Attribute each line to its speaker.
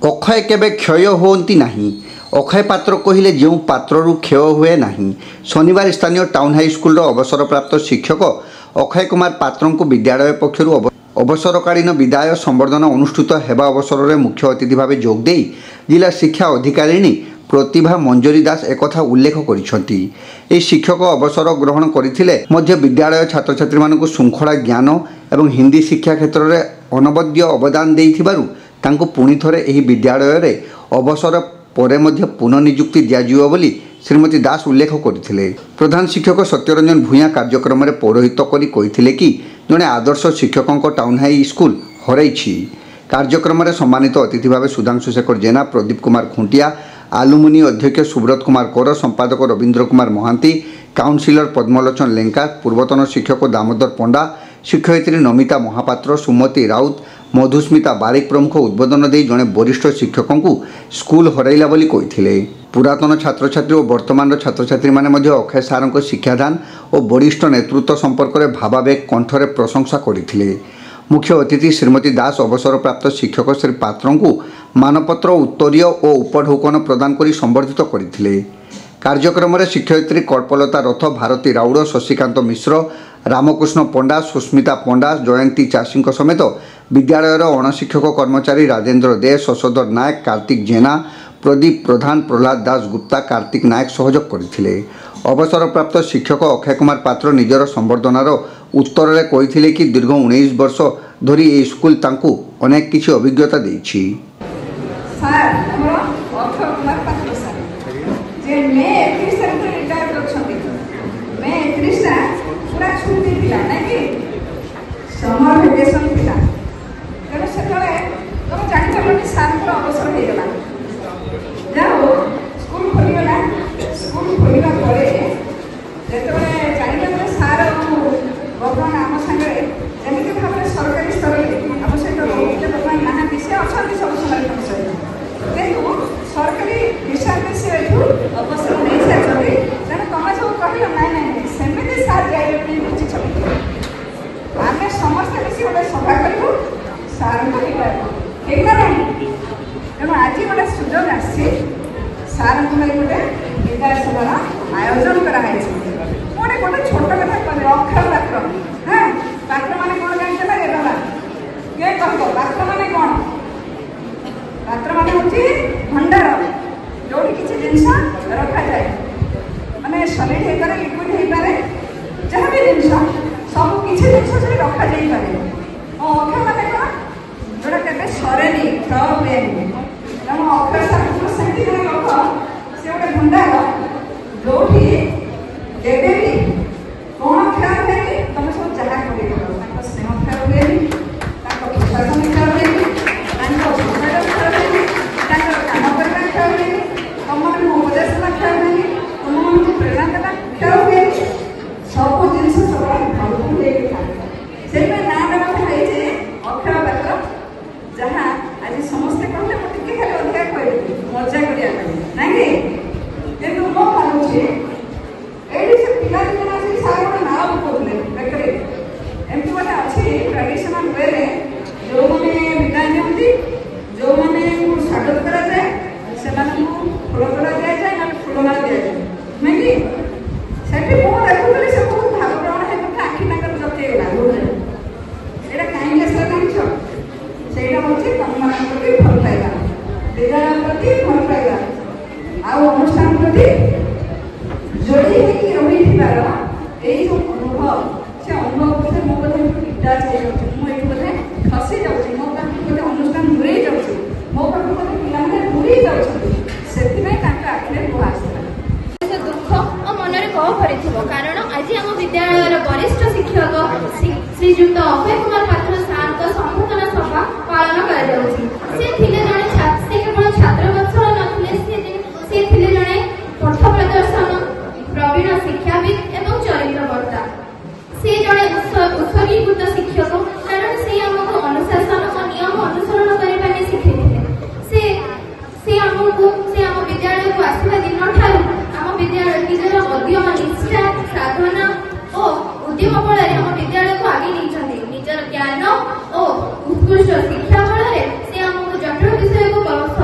Speaker 1: ଅକ୍ଷୟ କେବେ କ୍ଷୟ ହୁଅନ୍ତି ନାହିଁ। ଅକ୍ଷୟ ପାତ୍ର କହିଲେ ଯେଉଁ ପାତ୍ରରୁ କ୍ଷୟ ହୁଏ ନାହିଁ। ଶନିବାର ସ୍ଥାନୀୟ ଟାଉନ୍ ହାଇସ୍କୁଲର ଅବସରପ୍ରାପ୍ତ ଶିକ୍ଷକ ଅକ୍ଷୟ କୁମାର ପାତ୍ରଙ୍କୁ ବିଦ୍ୟାଳୟ ପକ୍ଷରୁ ଅବସରକାଳୀନ ବିଦାୟ ସମ୍ବର୍ଦ୍ଧନା ଅନୁଷ୍ଠିତ ହେବା ଅବସରରେ ମୁଖ୍ୟ ଅତିଥି ଭାବେ ଯୋଗଦେଇ ଜିଲ୍ଲା ଶିକ୍ଷା ଅଧିକାରିଣୀ ପ୍ରତିଭା ମଞ୍ଜରୀ ଦାସ एकथा उल्लेख କରିଛନ୍ତି। ଏହି ଶିକ୍ଷକ ଅବସର ଗ୍ରହଣ କରିଥିଲେ ମଧ୍ୟ ବିଦ୍ୟାଳୟ ଛାତ୍ରଛାତ୍ରୀମାନଙ୍କୁ ଶୃଙ୍ଖଳା ଜ୍ଞାନ ଏବଂ ହିନ୍ଦୀ ଶିକ୍ଷା କ୍ଷେତ୍ରରେ ଅନବଦ୍ୟ ଅବଦାନ ଦେଇଥିବାରୁ ତାଙ୍କୁ ପୁଣି ଥରେ ଏହି ବିଦ୍ୟାଳୟରେ ଅବସର ପରେ ମଧ୍ୟ ପୁନଃନିଯୁକ୍ତି ଦିଆଯିବ ବୋଲି ଶ୍ରୀମତୀ ଦାସ ଉଲ୍ଲେଖ କରିଥିଲେ। ପ୍ରଧାନ ଶିକ୍ଷକ ସତ୍ୟରଞ୍ଜନ ଭୂୟାଁ କାର୍ଯ୍ୟକ୍ରମରେ ପୌରୋହିତ୍ୟ କରି କହିଥିଲେ କି ଜଣେ ଆଦର୍ଶ ଶିକ୍ଷକଙ୍କ ଟାଉନ୍ ହାଇ ସ୍କୁଲ ହରାଇଛି। କାର୍ଯ୍ୟକ୍ରମରେ ସମ୍ମାନିତ ଅତିଥି ଭାବେ ସୁଧାଂଶୁ ଶେଖର ଜେନା, ପ୍ରଦୀପ କୁମାର ଖୁଣ୍ଟିଆ, आलुमिनी अध्यक्ष सुब्रत कुमार कौर, संपादक रवींद्र कुमार महांती, काउंसिलर पद्मलोचन लेंका, पूर्वतन शिक्षक दामोदर पंडा, शिक्षयित्री नमिता महापात्र, सुमती राउत, मधुस्मिता बारिक प्रमुख उद्बोधन दे जड़े वरिष्ठ शिक्षकों को स्कूल हरैला बोली कहिथिले। पुरातन छात्र छात्री और वर्तमान छात्र छात्री माने मध्य अक्षय सार शिक्षादान और वरिष्ठ नेतृत्व संपर्क में भावावेग कंठरे प्रशंसा करथिले। मुख्य अतिथि श्रीमती दास अवसरप्राप्त शिक्षक श्री पात्रों को मानपत्र, उत्तरीय और उपढौकन प्रदान कर संबर्धित करथिले। कार्यक्रम में शिक्षयित्री कल्पलता रथ, भारती राउड़, शशिकांत मिश्र, रामकृष्ण पंडा, सुस्मिता पंडा, जयंती चाषी समेत विद्यालयर अणशिक्षक कर्मचारी राजेन्द्र दे, शशधर नायक, कार्तिक जेना, प्रदीप प्रधान, प्रहलाद दास गुप्ता, कार्तिक नायक सहयोग करथिले। अवसरप्राप्त शिक्षक अक्षय कुमार पात्र निजर संबर्धनार उत्तर में कही कि दीर्घ 19 वर्ष धरी ए स्कूल तांकु अनेक किसी अभिज्ञता देछि।
Speaker 2: आयोजन कराई गोटे गोटे छोट कथा कहले अक्षर पात्र। हाँ पात्र माने कौन जानते ना एरला के कहबो पात्र माने कौन? पात्र माने होची भंडार जो किसी जिनस रखा जाए माने सॉलिड हे पारे, लिक्विड हे पारे, जहाँ भी जिनस सब किसी जिनस से रखा जाई पारे। अक्षर माने कौन? जोड़ा केबे सरेनी प्रॉब्लम तेणु अक्षर शास्त्र सेमती जन लोक से गोटे भंडार जो केवे भी कौन क्षय हुए तुम सब जहाँ कर स्नेह क्षय हुए, प्रशासन क्षय हुए, क्षय हुए, काम करवा क्षय हुए, तुम मन को उपदेश देवा क्षय हुए, तुम मन को प्रेरणा देवा क्षय हुए। सब जिन सब भरपूर से ना देवा खाई अक्षय पात्र जहाँ आज समस्ते कहले टे खाली अधिका कह मजा करा ना कि मो मानुचे ये से पिला दिन आसी सारा गोटे ना बोले बेकरे एमती गोटे अच्छी ट्रेडिशनल वे जो मैंने विदाय नियंती, जो मैंने स्वागत करा जाए से फूल तोड़ा दि जाए ना फूलमाला दि जाए नहीं कि सेठी मो देखुली से बहुत भावप्रवण है आखि नाकर जतेगला यहाँ कहीं जानिछ से हूँ तुम मान प्रति भल पाइबा, विद्यालय प्रति भल पाइबा अनुष्ठान प्रति जोड़ी रही जो अनुभव से अनुभव बोधे मो बोधे डिटाच हो मुझे बोधे खसी जाऊँगी मो पाख बोधे अनुष्ठान दूरे जाऊँगी मो पाख बोधे पिला दूरे जाऊँगी से आखिरे लुह आसला
Speaker 3: दुख और मनरे कह भरी कारण आज आम विद्यालय वरिष्ठ शिक्षक श्रीजुक्त अक्षय कुमार पात्र सार संबोधना सभा पालन कर केवल छात्र बत्सल नथिले से जड़े पथ प्रदर्शन प्रवीण शिक्षाविद एवं चरित्रकर्ता से जड़े उत्सर्गीकृत शिक्षक कारण से आमको अनुशासन और नियम अनुसरण करने शिखी से आमको से आम विद्यालय को आसवा दिन ठार आम विद्यालय निजर उद्यम निष्ठा साधना और उद्यम फल आम विद्यालय को आगे नहीं निजर ज्ञान ସ-